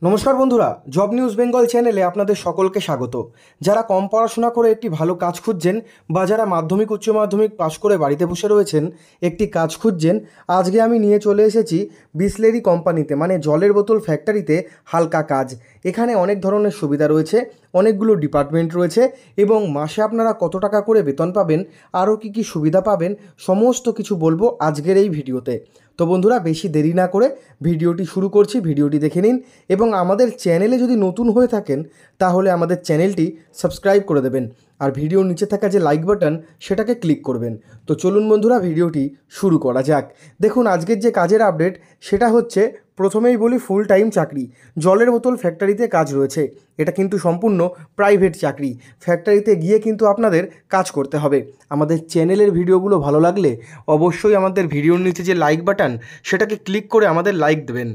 নমস্কার বন্ধুরা, job news Bengal চ্যানেলে আপনাদের সকলকে স্বাগত। যারা কম পড়াশোনা করে একটি ভালো কাজ খুঁজছেন বা যারা মাধ্যমিক উচ্চ মাধ্যমিক পাশ করে বাড়িতে বসে রয়েছেন একটি কাজ খুঁজছেন, আজকে আমি নিয়ে চলে এসেছি বিসলেরি কোম্পানিতে, মানে জলের বোতল ফ্যাক্টরিতে হালকা কাজ। এখানে অনেক ধরনের সুবিধা রয়েছে, অনেকগুলো ডিপার্টমেন্ট রয়েছে এবং মাসে আপনারা কত টাকা করে বেতন পাবেন, আরও কী কী সুবিধা পাবেন, সমস্ত কিছু বলবো আজকের এই ভিডিওতে। তো বন্ধুরা, বেশি দেরি না করে ভিডিওটি শুরু করছি। ভিডিওটি দেখে নিন এবং আমাদের চ্যানেলে যদি নতুন হয়ে থাকেন তাহলে আমাদের চ্যানেলটি সাবস্ক্রাইব করে দেবেন আর ভিডিওর নিচে থাকা যে লাইক বাটন সেটাকে ক্লিক করবেন। তো চলুন বন্ধুরা, ভিডিওটি শুরু করা যাক। দেখুন, আজকের যে কাজের আপডেট সেটা হচ্ছে, প্রথমেই বলি, ফুল টাইম চাকরি। জলের বোতল ফ্যাক্টরিতে কাজ রয়েছে। এটা কিন্তু সম্পূর্ণ প্রাইভেট চাকরি। ফ্যাক্টরিতে গিয়ে কিন্তু আপনাদের কাজ করতে হবে। আমাদের চ্যানেলের ভিডিওগুলো ভালো লাগলে অবশ্যই আমাদের ভিডিওর নিচে যে লাইক বাটন সেটাকে ক্লিক করে আমাদের লাইক দেবেন।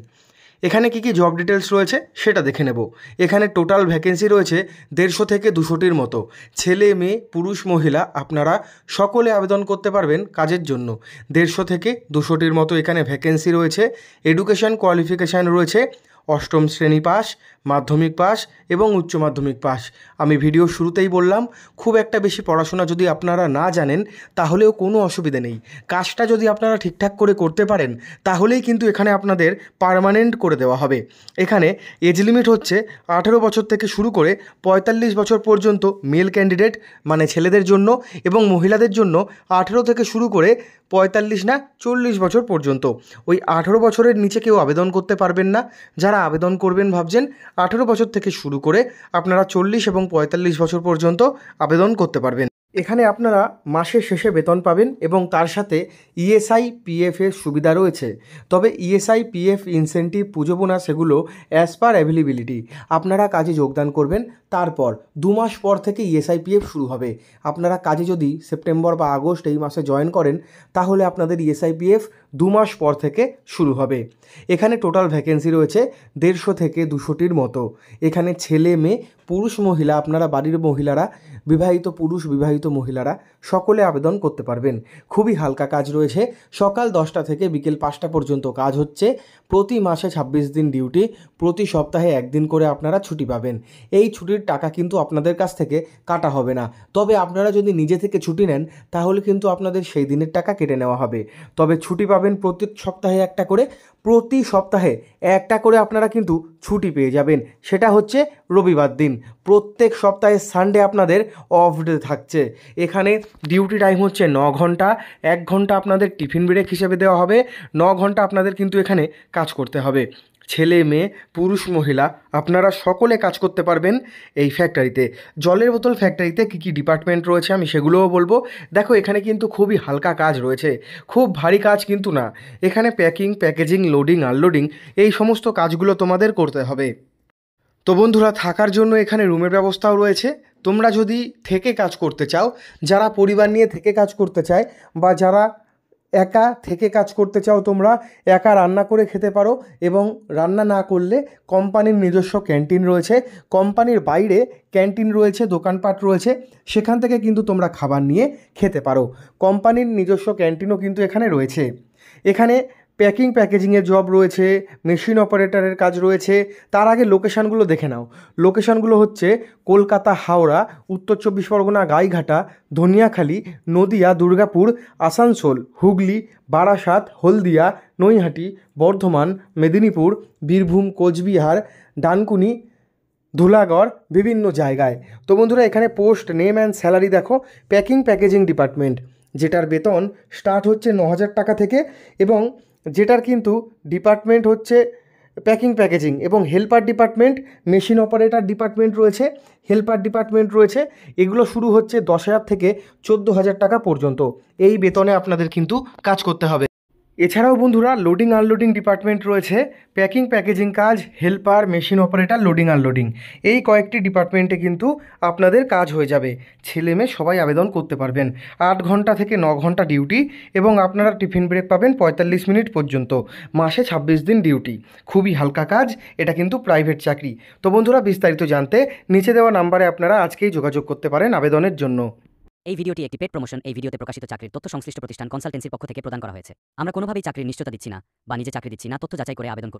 এখানে কী কী জব ডিটেলস রয়েছে সেটা দেখে নেব। এখানে টোটাল ভ্যাকেন্সি রয়েছে 150 থেকে 200টির মতো। ছেলে মেয়ে পুরুষ মহিলা আপনারা সকলে আবেদন করতে পারবেন কাজের জন্য। 150 থেকে 200টির মতো এখানে ভ্যাকেন্সি রয়েছে। এডুকেশন কোয়ালিফিকেশান রয়েছে অষ্টম শ্রেণী পাস, মাধ্যমিক পাস এবং উচ্চ মাধ্যমিক পাস। আমি ভিডিও শুরুতেই বললাম, খুব একটা বেশি পড়াশোনা যদি আপনারা না জানেন তাহলেও কোনো অসুবিধা নেই। কাজটা যদি আপনারা ঠিকঠাক করে করতে পারেন তাহলেই কিন্তু এখানে আপনাদের পার্মানেন্ট করে দেওয়া হবে। এখানে এজ লিমিট হচ্ছে 18 বছর থেকে শুরু করে 45 বছর পর্যন্ত মেল ক্যান্ডিডেট, মানে ছেলেদের জন্য, এবং মহিলাদের জন্য 18 থেকে শুরু করে 45 না 40 বছর পর্যন্ত। ওই 18 বছরের নিচে কেউ আবেদন করতে পারবেন না। যারা আবেদন করবেন ভাবছেন, 18 বছর থেকে শুরু করে আপনারা 40 এবং 45 বছর পর্যন্ত আবেদন করতে পারবেন। এখানে আপনারা মাসের শেষে বেতন পাবেন এবং তার সাথে ইএসআই পিএফের সুবিধা রয়েছে। তবে ইএসআই পিএফ ইনসেন্টিভ পুজো বোনাস সেগুলো অ্যাজ পার অ্যাভেলেবিলিটি। আপনারা কাজে যোগদান করবেন, তারপর 2 মাস পর থেকে ইএসআই পিএফ শুরু হবে। আপনারা কাজে যদি সেপ্টেম্বর বা আগস্ট এই মাসে জয়েন করেন তাহলে আপনাদের ইএসআই পিএফ 2 মাস পর থেকে শুরু হবে। এখানে টোটাল ভ্যাকেন্সি রয়েছে 150 থেকে 200টির মতো। এখানে ছেলে মেয়ে পুরুষ মহিলা, আপনারা বাড়ির মহিলারা, বিবাহিত পুরুষ বিবাহিত মহিলারা সকলে আবেদন করতে পারবেন। খুবই হালকা কাজ রয়েছে। সকাল 10টা থেকে বিকেল 5টা পর্যন্ত কাজ হচ্ছে। প্রতি মাসে 26 দিন ডিউটি, প্রতি সপ্তাহে 1 দিন করে আপনারা ছুটি পাবেন। এই ছুটির টাকা কিন্তু আপনাদের কাছ থেকে কাটা হবে না। তবে আপনারা যদি নিজে থেকে ছুটি নেন তাহলে কিন্তু আপনাদের সেই দিনের টাকা কেটে নেওয়া হবে। তবে ছুটি পাবেন প্রত্যেক সপ্তাহে একটা করে। প্রতি সপ্তাহে একটা করে আপনারা কিন্তু ছুটি পেয়ে যাবেন। সেটা হচ্ছে রবিবার দিন। প্রত্যেক সপ্তাহে সানডে আপনাদের অফ ডে থাকছে। এখানে ডিউটি টাইম হচ্ছে 9 ঘন্টা। 1 ঘন্টা আপনাদের টিফিন ব্রেক হিসেবে দেওয়া হবে। 9 ঘন্টা আপনাদের কিন্তু এখানে কাজ করতে হবে। ছেলে মেয়ে পুরুষ মহিলা আপনারা সকলে কাজ করতে পারবেন এই ফ্যাক্টরিতে। জলের বোতল ফ্যাক্টরিতে কী কী ডিপার্টমেন্ট রয়েছে আমি সেগুলোও বলবো। দেখো, এখানে কিন্তু খুবই হালকা কাজ রয়েছে, খুব ভারী কাজ কিন্তু না। এখানে প্যাকিং, প্যাকেজিং, লোডিং, আনলোডিং এই সমস্ত কাজগুলো তোমাদের করতে হবে। তো বন্ধুরা, থাকার জন্য এখানে রুমের ব্যবস্থাও রয়েছে। তোমরা যদি থেকে কাজ করতে চাও, যারা পরিবার নিয়ে থেকে কাজ করতে চায় বা যারা একা থেকে কাজ করতে চাও, তোমরা একা রান্না করে খেতে পারো এবং রান্না না করলে কোম্পানির নিজস্ব ক্যান্টিন রয়েছে। কোম্পানির বাইরে ক্যান্টিন রয়েছে, দোকানপাট রয়েছে, সেখান থেকে কিন্তু তোমরা খাবার নিয়ে খেতে পারো। কোম্পানির নিজস্ব ক্যান্টিনও কিন্তু এখানে রয়েছে। এখানে প্যাকিং প্যাকেজিংয়ের জব রয়েছে, মেশিন অপারেটরের কাজ রয়েছে। তার আগে লোকেশানগুলো দেখে নাও। লোকেশানগুলো হচ্ছে কলকাতা, হাওড়া, উত্তর 24 পরগনা, গাইঘাটা, ধনিয়াখালী, নদিয়া, দুর্গাপুর, আসানসোল, হুগলি, বারাসাত, হলদিয়া, নৈহাটি, বর্ধমান, মেদিনীপুর, বীরভূম, কোচবিহার, ডানকুনি, ধুলাগড়, বিভিন্ন জায়গায়। তো বন্ধুরা, এখানে পোস্ট নেম অ্যান্ড স্যালারি দেখো। প্যাকিং প্যাকেজিং ডিপার্টমেন্ট, যেটার বেতন স্টার্ট হচ্ছে 9,000 টাকা থেকে, এবং যেটার কিন্তু ডিপার্টমেন্ট হচ্ছে প্যাকিং প্যাকেজিং, এবং helper department, machine operator department রয়েছে, হেল্পার ডিপার্টমেন্ট রয়েছে। এগুলো শুরু হচ্ছে 10,000 থেকে 14,000 টাকা পর্যন্ত। এই বেতনে আপনাদের কিন্তু কাজ করতে হবে। এছাড়াও বন্ধুরা, লোডিং আনলোডিং ডিপার্টমেন্ট রয়েছে। প্যাকিং প্যাকেজিং কাজ, helper, machine operator, loading unloading, এই কয়েকটি ডিপার্টমেন্টে কিন্তু আপনাদের কাজ হয়ে যাবে। ছেলে মেয়ে সবাই আবেদন করতে পারবেন। 8 ঘন্টা থেকে 9 ঘন্টা ডিউটি এবং আপনারা টিফিন ব্রেক পাবেন 45 মিনিট পর্যন্ত। মাসে 26 দিন ডিউটি। খুবই হালকা কাজ, এটা কিন্তু প্রাইভেট চাকরি। তো বন্ধুরা, বিস্তারিত জানতে নিচে দেওয়া নাম্বারে আপনারা আজকেই যোগাযোগ করতে পারেন আবেদনের জন্য। এই ভিডিওটি একটি পেড প্রমোশন। এই ভিডিওতে প্রকাশিত চাকরির তথ্য সংশ্লিষ্ট প্রতিষ্ঠান কনসালটেন্সির পক্ষ থেকে প্রদান করা হয়েছে। আমরা কোনোভাবেই চাকরির নিশ্চয়তা দিচ্ছি না বা নিজে চাকরি দিচ্ছি না। তথ্য যাচাই করে আবেদন করুন।